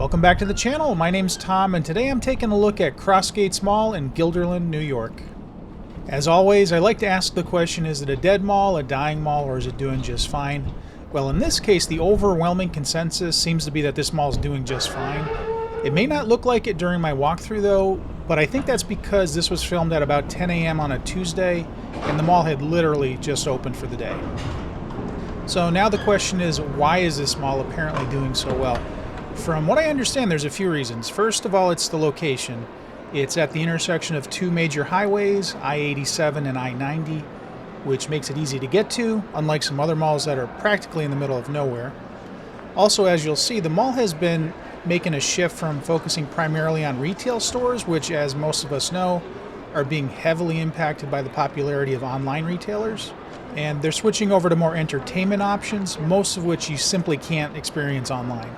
Welcome back to the channel. My name's Tom, and today I'm taking a look at Crossgates Mall in Guilderland, New York. As always, I like to ask the question, is it a dead mall, a dying mall, or is it doing just fine? Well, in this case, the overwhelming consensus seems to be that this mall is doing just fine. It may not look like it during my walkthrough though, but I think that's because this was filmed at about 10 a.m. on a Tuesday, and the mall had literally just opened for the day. So now the question is, why is this mall apparently doing so well? From what I understand, there's a few reasons. First of all, it's the location. It's at the intersection of two major highways, I-87 and I-90, which makes it easy to get to, unlike some other malls that are practically in the middle of nowhere. Also, as you'll see, the mall has been making a shift from focusing primarily on retail stores, which, as most of us know, are being heavily impacted by the popularity of online retailers. And they're switching over to more entertainment options, most of which you simply can't experience online.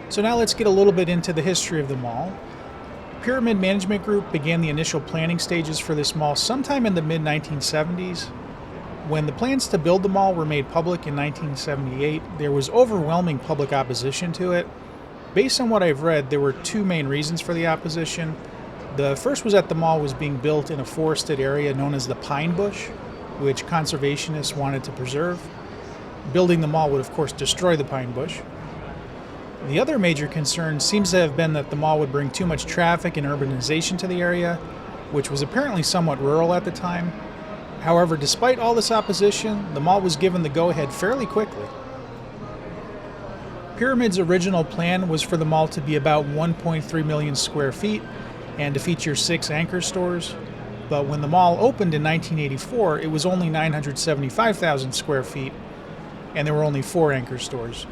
So now let's get a little bit into the history of the mall. Pyramid Management Group began the initial planning stages for this mall sometime in the mid-1970s. When the plans to build the mall were made public in 1978, there was overwhelming public opposition to it. Based on what I've read, there were two main reasons for the opposition. The first was that the mall was being built in a forested area known as the Pine Bush, which conservationists wanted to preserve. Building the mall would, of course, destroy the Pine Bush. The other major concern seems to have been that the mall would bring too much traffic and urbanization to the area, which was apparently somewhat rural at the time. However, despite all this opposition, the mall was given the go-ahead fairly quickly. Pyramid's original plan was for the mall to be about 1.3 million square feet and to feature 6 anchor stores, but when the mall opened in 1984, it was only 975,000 square feet, and there were only 4 anchor stores.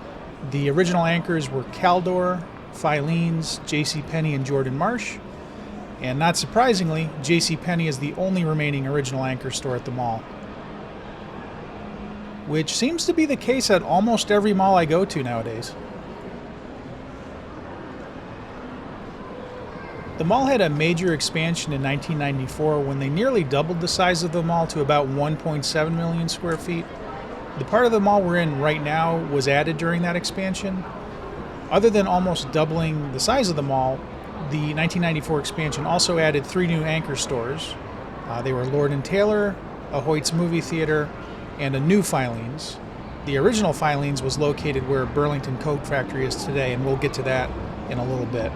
The original anchors were Caldor, Filene's, JCPenney, and Jordan Marsh. And not surprisingly, JCPenney is the only remaining original anchor store at the mall. Which seems to be the case at almost every mall I go to nowadays. The mall had a major expansion in 1994 when they nearly doubled the size of the mall to about 1.7 million square feet. The part of the mall we're in right now was added during that expansion. Other than almost doubling the size of the mall, the 1994 expansion also added 3 new anchor stores. They were Lord & Taylor, Ahoyt's movie theater, and a new Filene's. The original Filene's was located where Burlington Coat Factory is today, and we'll get to that in a little bit.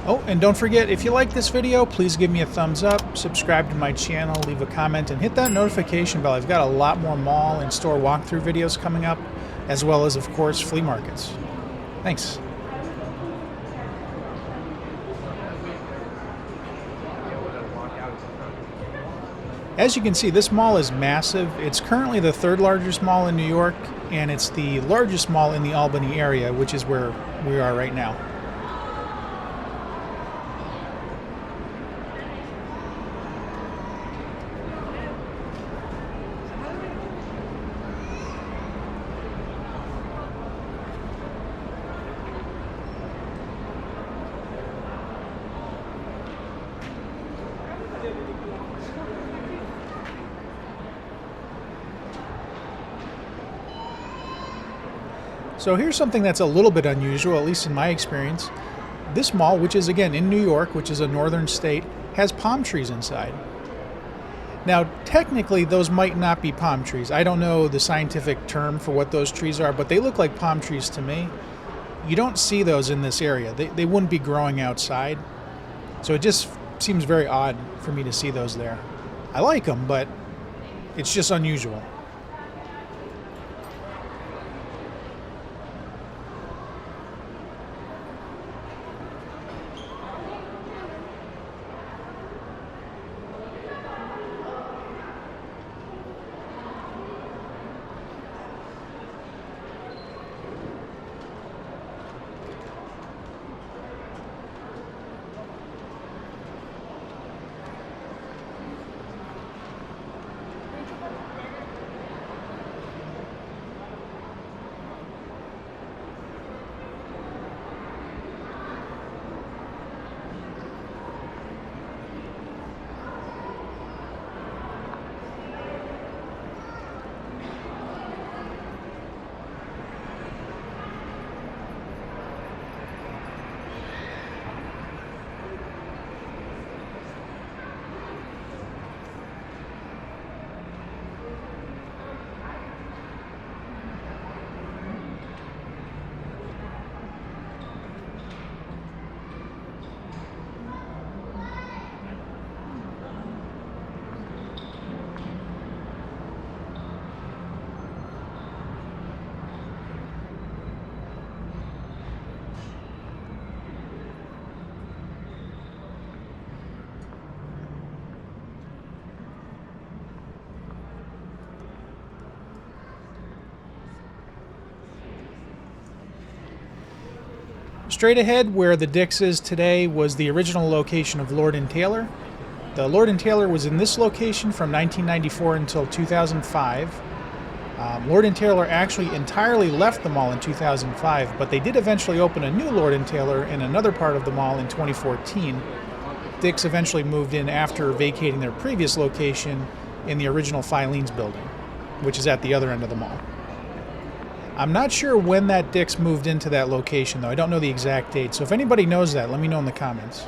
Oh, and don't forget, if you like this video, please give me a thumbs up, subscribe to my channel, leave a comment, and hit that notification bell. I've got a lot more mall and store walkthrough videos coming up, as well as, of course, flea markets. Thanks. As you can see, this mall is massive. It's currently the 3rd largest mall in New York, and it's the largest mall in the Albany area, which is where we are right now. So here's something that's a little bit unusual, at least in my experience. This mall, which is again in New York, which is a northern state, has palm trees inside. Now, technically, those might not be palm trees. I don't know the scientific term for what those trees are, but they look like palm trees to me. You don't see those in this area. They wouldn't be growing outside. So it just seems very odd for me to see those there. I like them, but it's just unusual. Straight ahead where the Dick's is today was the original location of Lord & Taylor. The Lord & Taylor was in this location from 1994 until 2005. Lord & Taylor actually entirely left the mall in 2005, but they did eventually open a new Lord & Taylor in another part of the mall in 2014. Dick's eventually moved in after vacating their previous location in the original Filene's building, which is at the other end of the mall. I'm not sure when that Dick's moved into that location, though. I don't know the exact date, so if anybody knows that, let me know in the comments.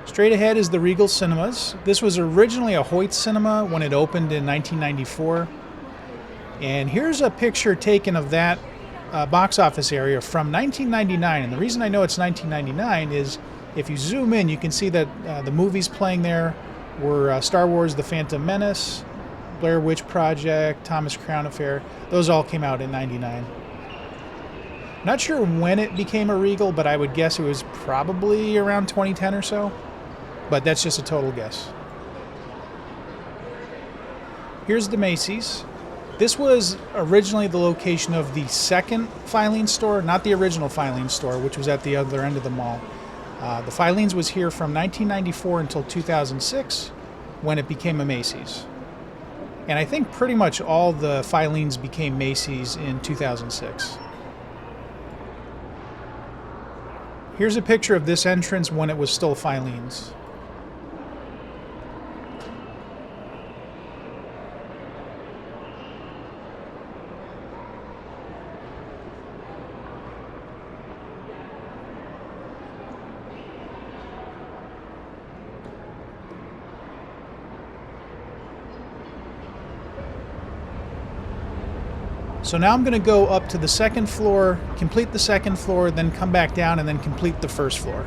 Straight ahead is the Regal Cinemas. This was originally a Hoyt cinema when it opened in 1994. And here's a picture taken of that box office area from 1999. And the reason I know it's 1999 is if you zoom in, you can see that the movies playing there were Star Wars: The Phantom Menace, Blair Witch Project, Thomas Crown Affair. Those all came out in 99. Not sure when it became a Regal, but I would guess it was probably around 2010 or so. But that's just a total guess. Here's the Macy's. This was originally the location of the second Filene's store, not the original Filene's store, which was at the other end of the mall. The Filene's was here from 1994 until 2006, when it became a Macy's. And I think pretty much all the Filene's became Macy's in 2006. Here's a picture of this entrance when it was still Filene's. So now I'm going to go up to the second floor, complete the second floor, then come back down and then complete the first floor.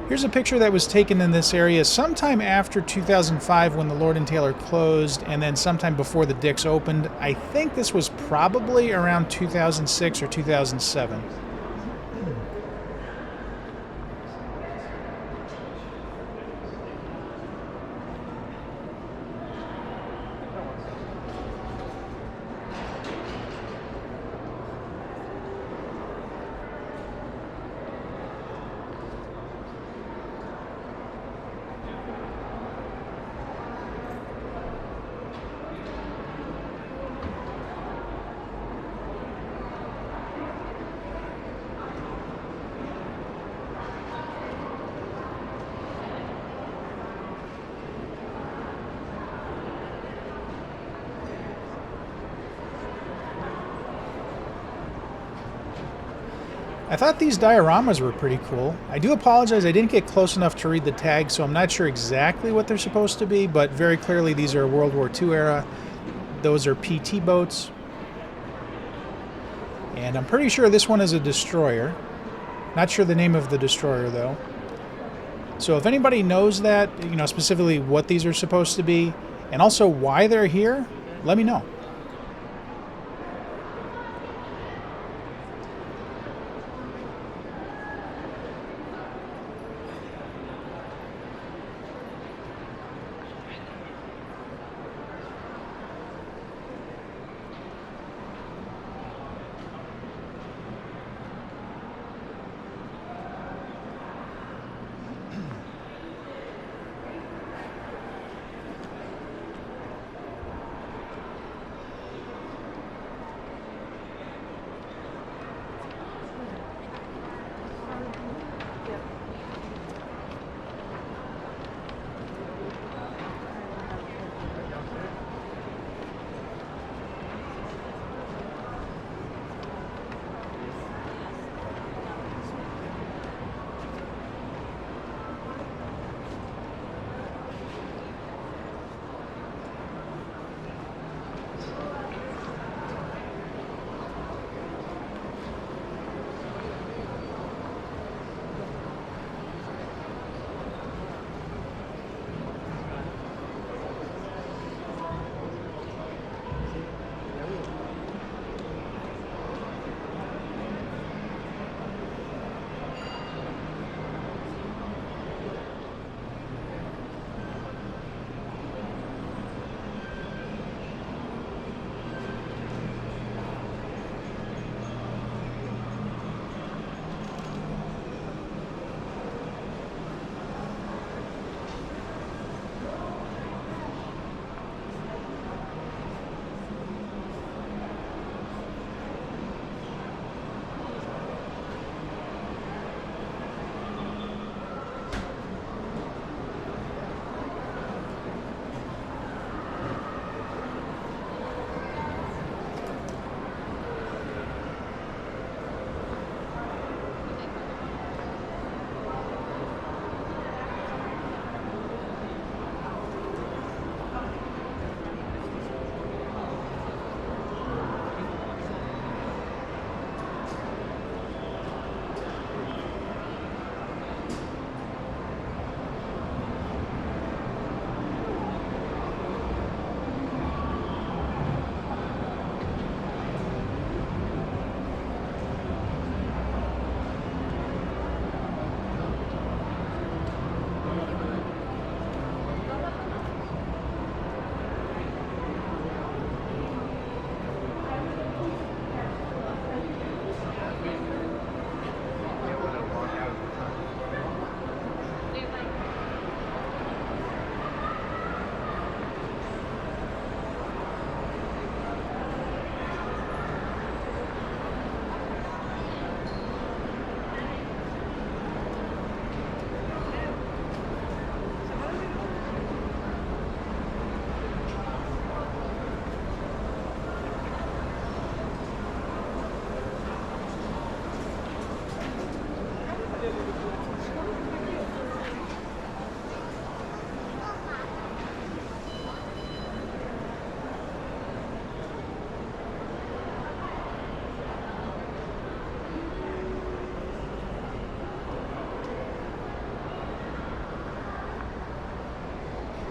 Here's a picture that was taken in this area sometime after 2005 when the Lord & Taylor closed, and then sometime before the Dick's opened. I think this was probably around 2006 or 2007. I thought these dioramas were pretty cool. I do apologize, I didn't get close enough to read the tag, so I'm not sure exactly what they're supposed to be, but very clearly these are World War II era. Those are PT boats. And I'm pretty sure this one is a destroyer. Not sure the name of the destroyer, though. So if anybody knows that, specifically what these are supposed to be, and also why they're here, let me know.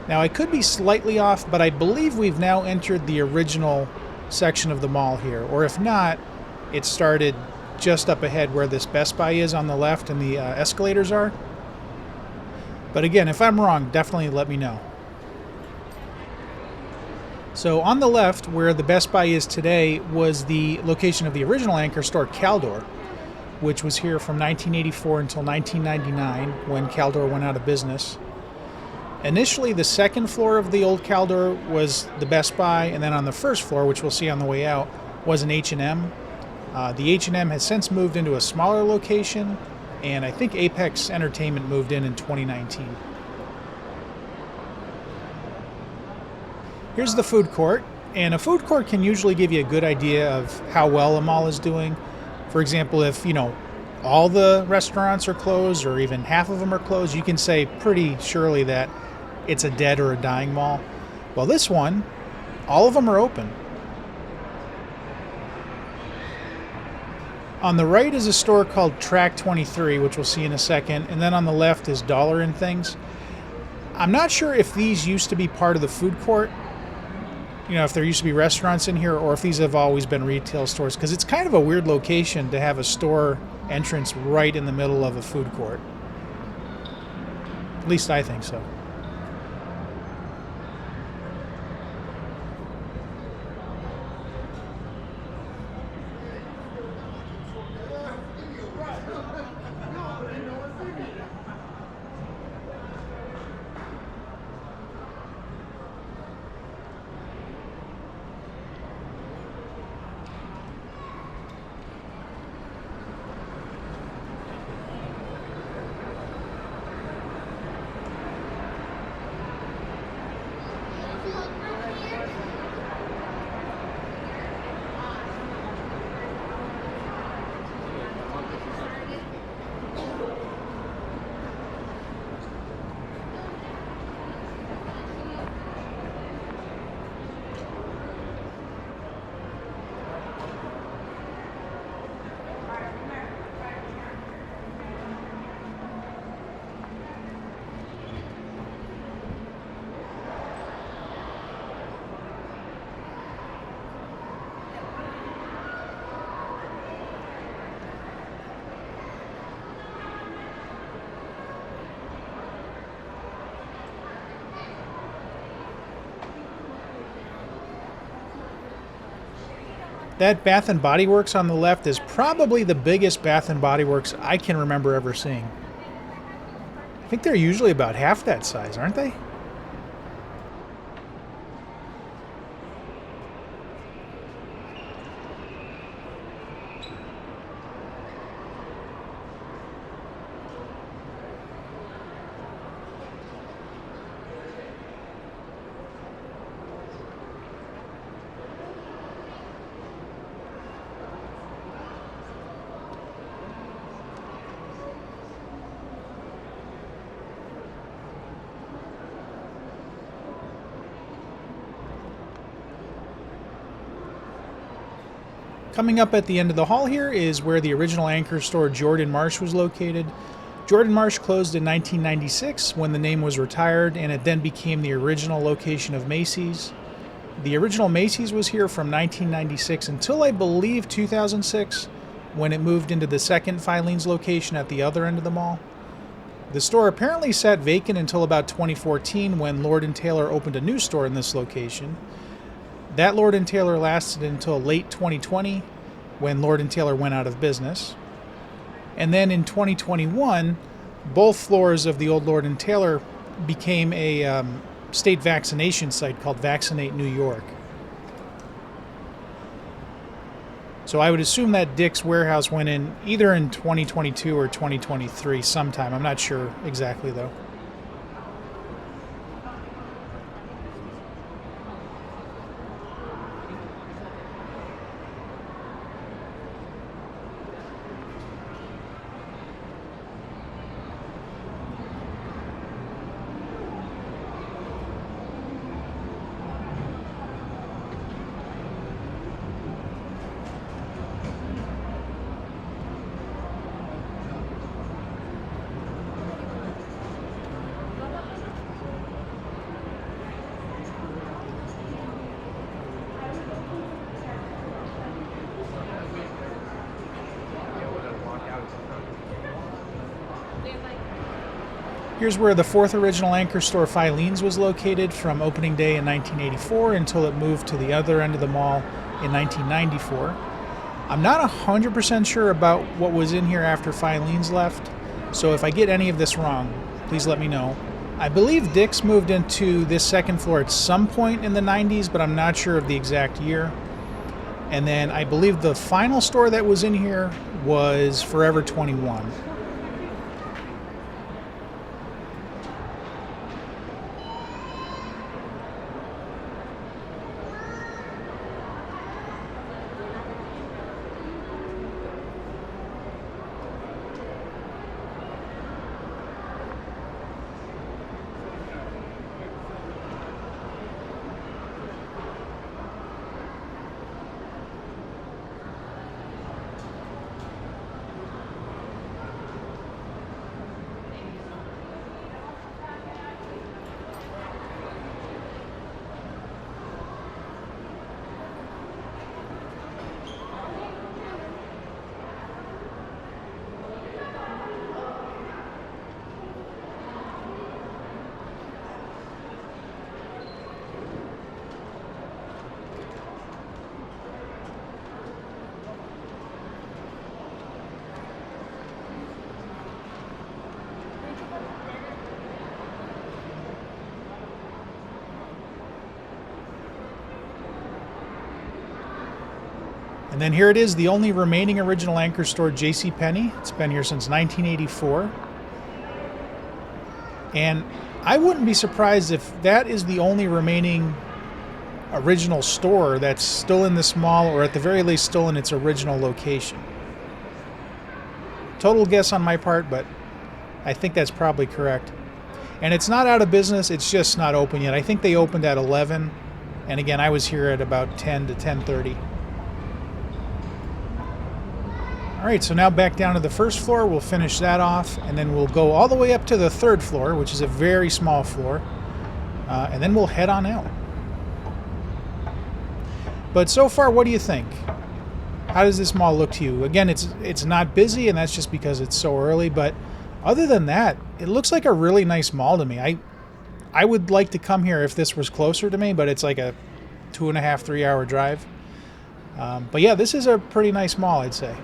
Now, I could be slightly off, but I believe we've now entered the original section of the mall here. Or if not, it started just up ahead where this Best Buy is on the left and the escalators are. But again, if I'm wrong, definitely let me know. So on the left, where the Best Buy is today, was the location of the original anchor store, Caldor, which was here from 1984 until 1999, when Caldor went out of business. Initially, the second floor of the old Caldor was the Best Buy, and then on the first floor, which we'll see on the way out, was an H&M. The H&M has since moved into a smaller location, and I think Apex Entertainment moved in 2019. Here's the food court, and a food court can usually give you a good idea of how well a mall is doing. For example, if, all the restaurants are closed or even half of them are closed, you can say pretty surely that it's a dead or a dying mall. Well, this one, all of them are open. On the right is a store called Track 23, which we'll see in a second, and then on the left is Dollar and Things. I'm not sure if these used to be part of the food court, you know, if there used to be restaurants in here, or if these have always been retail stores, because it's kind of a weird location to have a store entrance right in the middle of a food court. At least I think so. That Bath and Body Works on the left is probably the biggest Bath and Body Works I can remember ever seeing. I think they're usually about half that size, aren't they? Coming up at the end of the hall here is where the original anchor store Jordan Marsh was located. Jordan Marsh closed in 1996 when the name was retired, and it then became the original location of Macy's. The original Macy's was here from 1996 until I believe 2006, when it moved into the second Filene's location at the other end of the mall. The store apparently sat vacant until about 2014 when Lord & Taylor opened a new store in this location. That Lord & Taylor lasted until late 2020 when Lord & Taylor went out of business. And then in 2021, both floors of the old Lord & Taylor became a state vaccination site called Vaccinate New York. So I would assume that Dick's warehouse went in either in 2022 or 2023 sometime. I'm not sure exactly though. Here's where the fourth original anchor store Filene's was located from opening day in 1984 until it moved to the other end of the mall in 1994. I'm not 100% sure about what was in here after Filene's left, so if I get any of this wrong, please let me know. I believe Dick's moved into this second floor at some point in the 90s, but I'm not sure of the exact year. And then I believe the final store that was in here was Forever 21. And then here it is, the only remaining original anchor store, JCPenney. It's been here since 1984. And I wouldn't be surprised if that is the only remaining original store that's still in this mall, or at the very least still in its original location. Total guess on my part, but I think that's probably correct. And it's not out of business, it's just not open yet. I think they opened at 11, and again, I was here at about 10 to 10:30. All right, so now back down to the first floor. We'll finish that off, and then we'll go all the way up to the third floor, which is a very small floor, and then we'll head on out. But so far, what do you think? How does this mall look to you? Again, it's not busy, and that's just because it's so early, but other than that, it looks like a really nice mall to me. I would like to come here if this was closer to me, but it's like a 2.5, 3 hour drive. But yeah, this is a pretty nice mall, I'd say.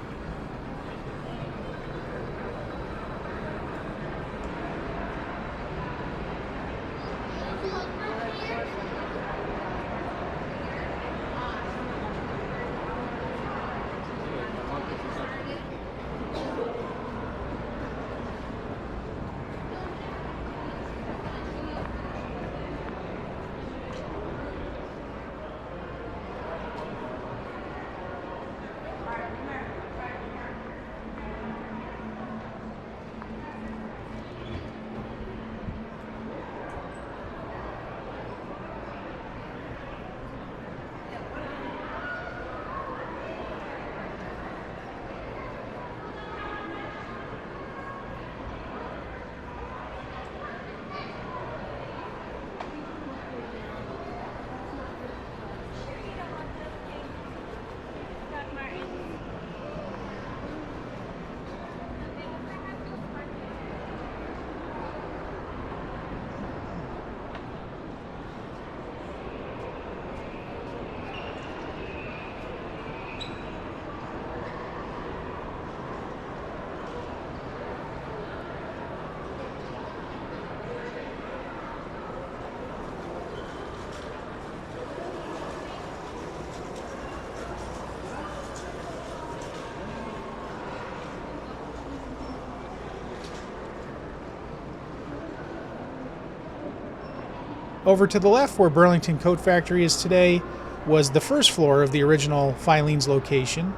Over to the left, where Burlington Coat Factory is today, was the first floor of the original Filene's location.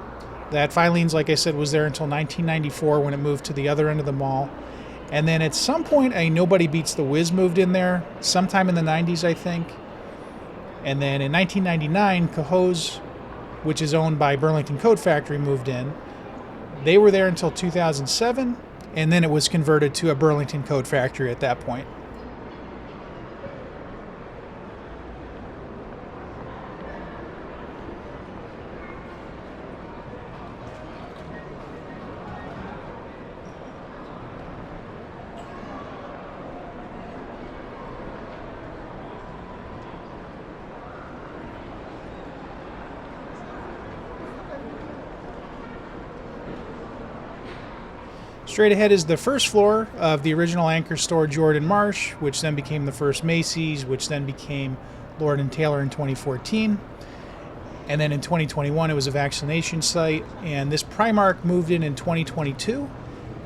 That Filene's, like I said, was there until 1994 when it moved to the other end of the mall. And then at some point, a Nobody Beats the Whiz moved in there, sometime in the 90s, I think. And then in 1999, Cahoe's, which is owned by Burlington Coat Factory, moved in. They were there until 2007, and then it was converted to a Burlington Coat Factory at that point. Straight ahead is the first floor of the original anchor store, Jordan Marsh, which then became the first Macy's, which then became Lord & Taylor in 2014. And then in 2021, it was a vaccination site. And this Primark moved in 2022.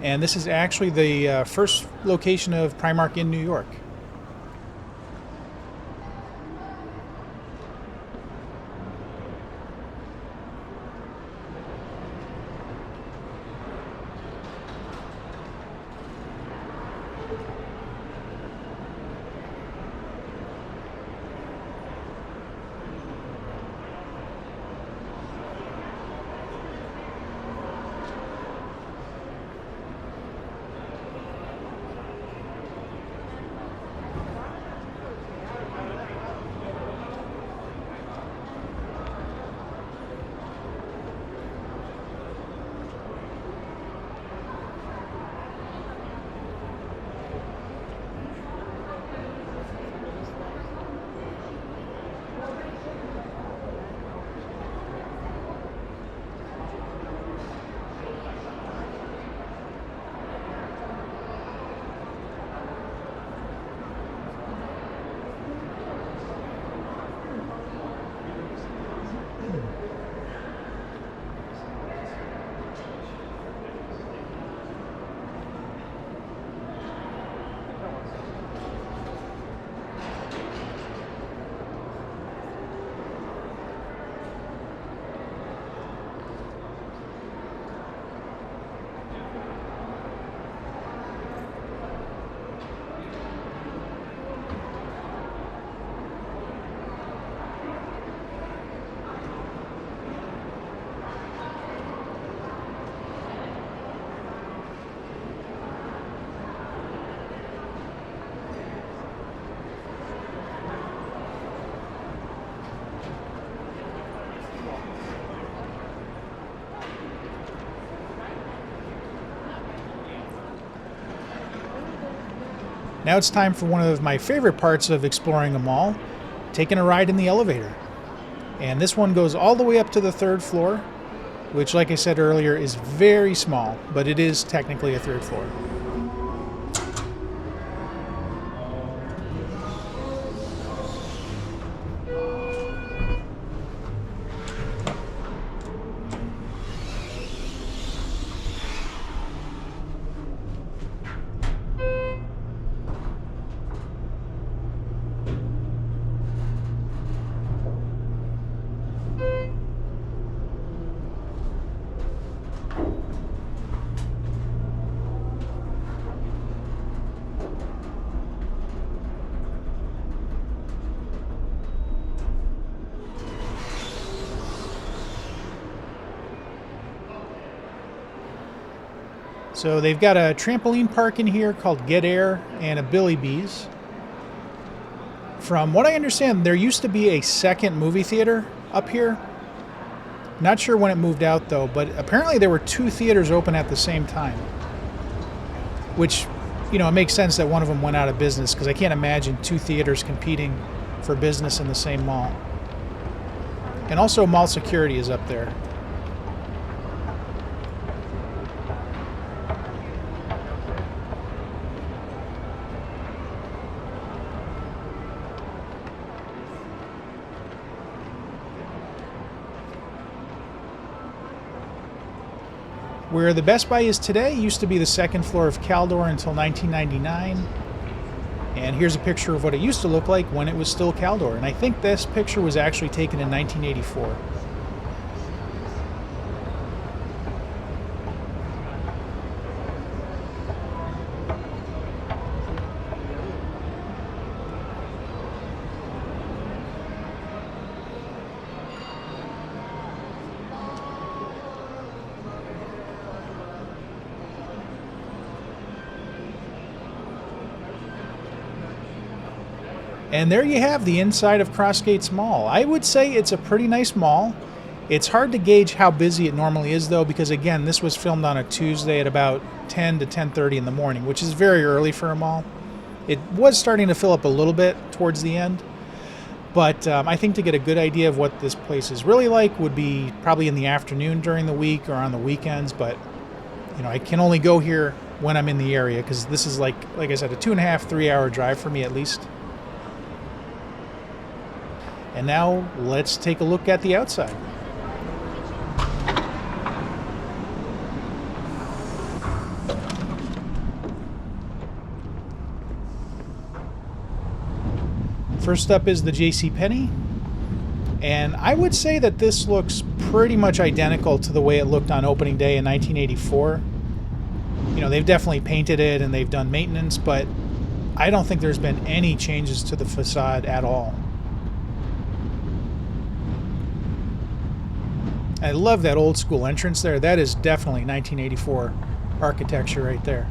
And this is actually the first location of Primark in New York. Now it's time for one of my favorite parts of exploring a mall, taking a ride in the elevator. And this one goes all the way up to the 3rd floor, which, like I said earlier, is very small, but it is technically a 3rd floor. So they've got a trampoline park in here called Get Air and a Billy Bees. From what I understand, there used to be a second movie theater up here. Not sure when it moved out though, but apparently there were 2 theaters open at the same time. Which, you know, it makes sense that one of them went out of business because I can't imagine 2 theaters competing for business in the same mall. And also mall security is up there. Where the Best Buy is today used to be the 2nd floor of Caldor until 1999. And here's a picture of what it used to look like when it was still Caldor. And I think this picture was actually taken in 1984. And there you have the inside of Crossgates Mall. I would say it's a pretty nice mall. It's hard to gauge how busy it normally is though, because again, this was filmed on a Tuesday at about 10 to 10:30 in the morning, which is very early for a mall. It was starting to fill up a little bit towards the end, but I think to get a good idea of what this place is really like would be probably in the afternoon during the week or on the weekends, but you know, I can only go here when I'm in the area because this is like I said, a 2.5, 3 hour drive for me at least. And now let's take a look at the outside. First up is the JCPenney. And I would say that this looks pretty much identical to the way it looked on opening day in 1984. You know, they've definitely painted it and they've done maintenance, but I don't think there's been any changes to the facade at all. I love that old school entrance there. That is definitely 1984 architecture right there.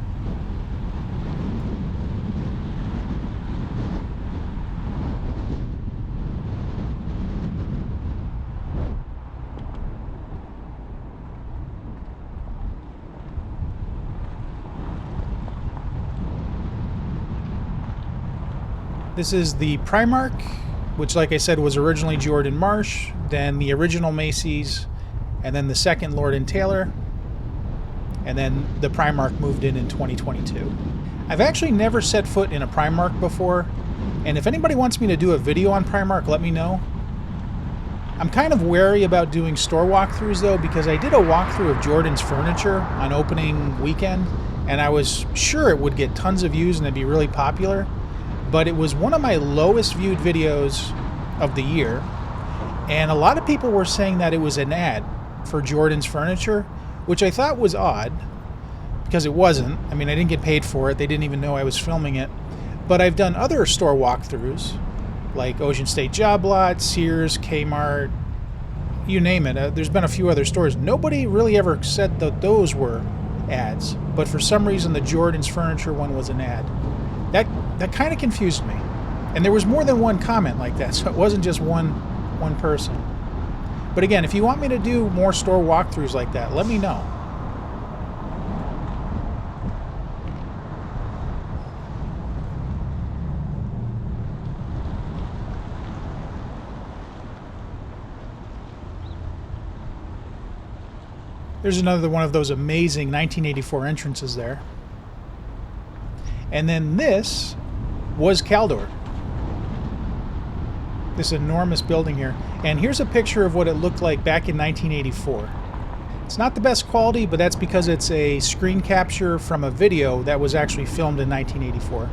This is the Primark, which, like I said, was originally Jordan Marsh, then the original Macy's, and then the second Lord & Taylor, and then the Primark moved in 2022. I've actually never set foot in a Primark before, and if anybody wants me to do a video on Primark, let me know. I'm kind of wary about doing store walkthroughs though, because I did a walkthrough of Jordan's furniture on opening weekend, and I was sure it would get tons of views and it'd be really popular, but it was one of my lowest viewed videos of the year, and a lot of people were saying that it was an ad for Jordan's furniture, which I thought was odd because it wasn't. I mean, I didn't get paid for it. They didn't even know I was filming it. But I've done other store walkthroughs like Ocean State Job Lot, Sears, Kmart, you name it. There's been a few other stores. Nobody really ever said that those were ads, but for some reason the Jordan's furniture one was an ad. That kind of confused me. And there was more than one comment like that, so it wasn't just one person. But again, if you want me to do more store walkthroughs like that, let me know. There's another one of those amazing 1984 entrances there. And then this was Caldor. This enormous building here. And here's a picture of what it looked like back in 1984. It's not the best quality, but that's because it's a screen capture from a video that was actually filmed in 1984.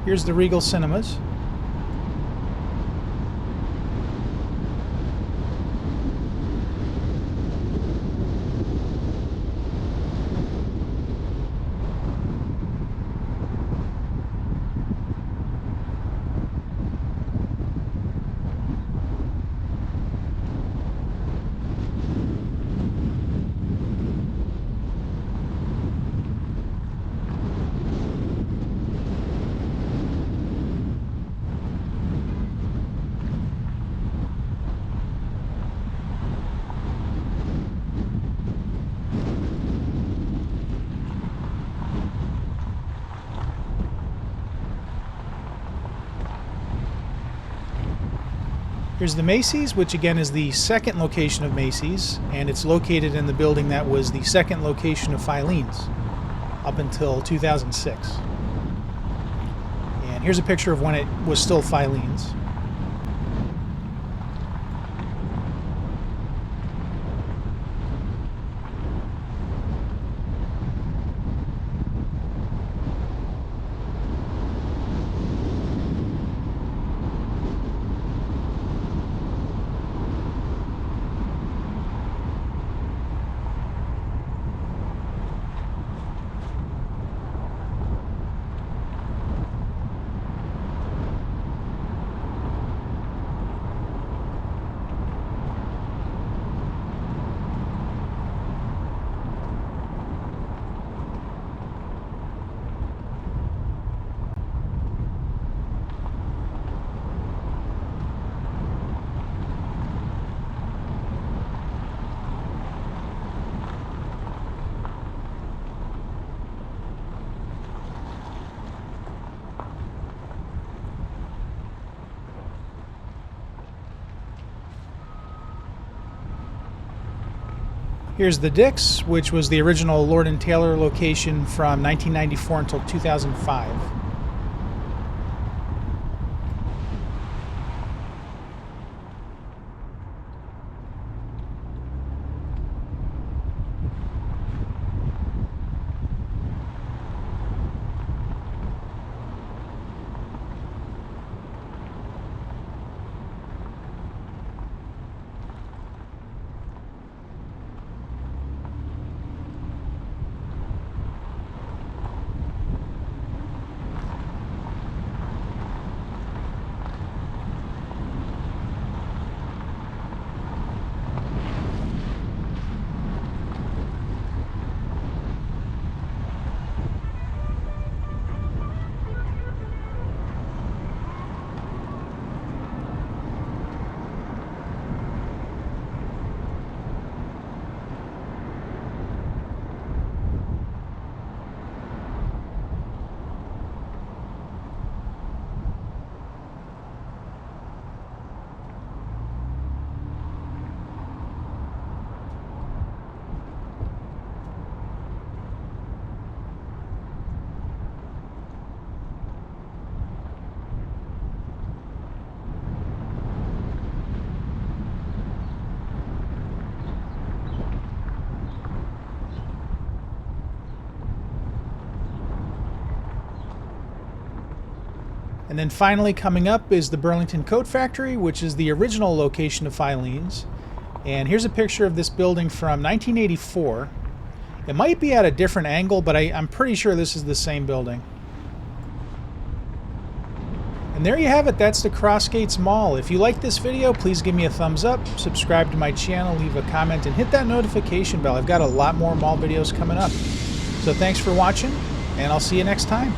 Here's the Regal Cinemas. Here's the Macy's, which again is the second location of Macy's, and it's located in the building that was the second location of Filene's up until 2006. And here's a picture of when it was still Filene's. Here's the Dick's, which was the original Lord & Taylor location from 1994 until 2005. And then finally coming up is the Burlington Coat Factory, which is the original location of Filene's. And here's a picture of this building from 1984. It might be at a different angle, but I'm pretty sure this is the same building. And there you have it. That's the Crossgates Mall. If you like this video, please give me a thumbs up, subscribe to my channel, leave a comment, and hit that notification bell. I've got a lot more mall videos coming up. So thanks for watching, and I'll see you next time.